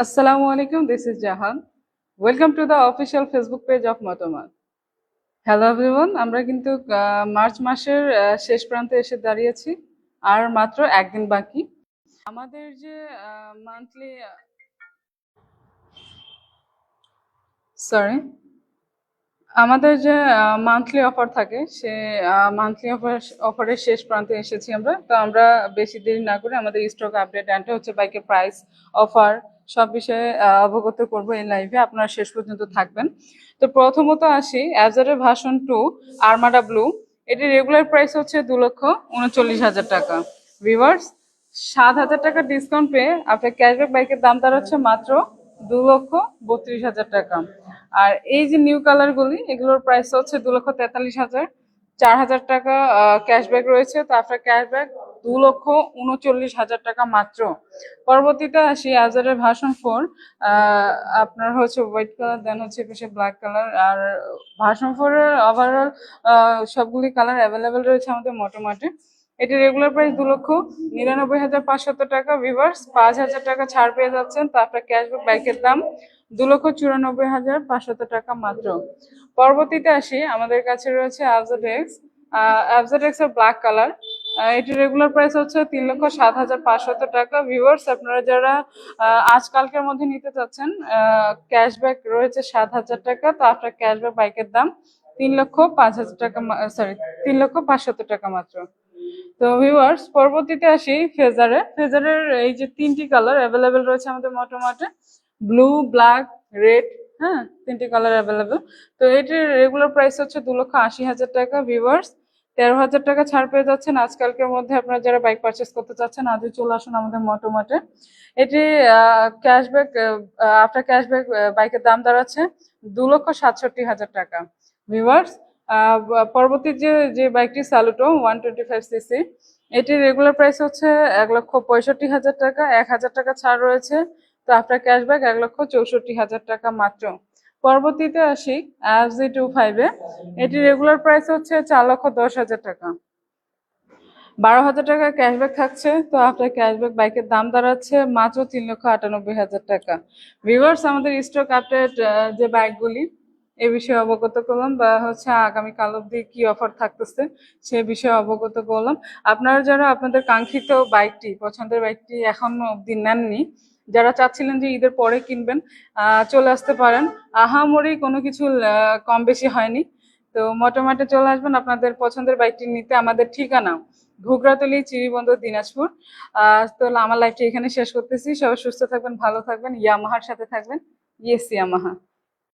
Assalamu alaikum, this is Jahan. Welcome to the official Facebook page of Motomart. Hello everyone, আমরা কিন্তু March মাসের শেষ প্রান্তে এসে দাঁড়িয়েছি। আর মাত্র একদিন বাকি। আমাদের যে মান্থলি সরি আমাদের যে মান্থলি অফার থাকে সে মান্থলি অফারের শেষ প্রান্তে এসেছি আমরা। তো আমরা বেশি দেরি না করে আমাদের স্টক আপডেট অ্যান্ড হচ্ছে বাইকের প্রাইস, অফার সব বিষয়ে অবগত করবো এই লাইভে। আপনারা শেষ পর্যন্ত থাকবেন। তো প্রথমত আসি অ্যাবজারের ভার্সন 2 আরমাডা ব্লু। এটির রেগুলার প্রাইস হচ্ছে 2,39,000 টাকা। ভিউয়ার্স, 7,000 টাকা ডিসকাউন্ট পেয়ে আপনার ক্যাশব্যাক বাইকের দাম দাঁড়াচ্ছে মাত্র 2,32,000 টাকা। আর এই যে নিউ কালার গুলি, এগুলোর প্রাইস হচ্ছে 2,43,000। 4,000 টাকা ক্যাশব্যাক রয়েছে, তো আপনার ক্যাশব্যাক 2,39,000 টাকা মাত্র। পরবর্তীতে আসি আজারের ভার্সন 4। আপনার হচ্ছে হোয়াইট কালার, দেন হচ্ছে পাশে ব্ল্যাক কালার। আর ভার্সন 4 এর ওভারঅল সবগুলি কালার অ্যাভেলেবেল রয়েছে আমাদের মোটামুটি। এটি রেগুলার প্রাইস 2,99,500 টাকা। ভিউয়ার্স, 5,000 টাকা ছাড় পেয়ে যাচ্ছেন, তো আপনার ক্যাশব্যাক বাইকের দাম 2,94,500 টাকা মাত্র। পরবর্তীতে আসি, আমাদের কাছে রয়েছে অ্যাবজেডেক্স। অ্যাবজেডেক্স এর ব্ল্যাক কালার। এটি রেগুলার প্রাইস হচ্ছে 3,07,500 টাকা। ভিউয়ার্স, আপনারা যারা আজকালকের মধ্যে নিতে চাচ্ছেন, ক্যাশব্যাক রয়েছে 7,000 টাকা, তো আপনার ক্যাশব্যাক বাইকের দাম 3,05,000 টাকা, সরি 3,500 টাকা মাত্র। তো ভিউয়ার্স, পরবর্তীতে আসি ফেজারের এই যে 3টি কালার অ্যাভেলেবেল রয়েছে আমাদের মোটামুটি, ব্লু, ব্ল্যাক, রেড। হ্যাঁ, 3টি কালার অ্যাভেলেবেল। তো এটির রেগুলার প্রাইস হচ্ছে 2,80,000 টাকা। ভিউয়ার্স, 13,000 টাকা ছাড় পেয়ে যাচ্ছেন আজকালকের মধ্যে। আপনারা যারা বাইক পারচেস করতে চাচ্ছেন, আজই চলে আসুন আমাদের মোটামুটি। এটি ক্যাশব্যাক, আপনার ক্যাশব্যাক বাইকের দাম দাঁড়াচ্ছে 2,67,000 টাকা। ভিউয়ার্স, পরবর্তী যে বাইকটি স্যালুটো 125cc, এটির রেগুলার প্রাইস হচ্ছে 1,65,000 টাকা। 1,000 টাকা ছাড় রয়েছে, তো আপনার ক্যাশব্যাক 1,64,000 টাকা মাত্র। পরবর্তীতে আসি FZ25 এ। এটির রেগুলার প্রাইস হচ্ছে 4,10,000 টাকা। 12,000 টাকা ক্যাশব্যাক থাকছে, তো আপনার ক্যাশব্যাক বাইকের দাম দাঁড়াচ্ছে মাত্র 3,98,000 টাকা। ভিউয়ার্স, আমাদের স্টক আপডেট যে বাইকগুলি এ বিষয়ে অবগত করলাম, বা হচ্ছে আগামীকাল অবধি কি অফার থাকতেছে সে বিষয়ে অবগত করলাম। আপনারা যারা আপনাদের কাঙ্ক্ষিত বাইকটি, পছন্দের বাইকটি এখনো অবধি নেননি, যারা চাচ্ছিলেন যে ঈদের পরে কিনবেন, চলে আসতে পারেন। আহামরি কোনো কিছু কম বেশি হয়নি। তো মোটামুটি চলে আসবেন আপনাদের পছন্দের বাইকটি নিতে। আমাদের ঠিকানা ঘুগরাতলি, চিরিবন্দর, দিনাজপুর। তো আমার লাইফটি এখানে শেষ করতেছি। সবাই সুস্থ থাকবেন, ভালো থাকবেন, ইয়ামাহার সাথে থাকবেন। Yes Yamaha.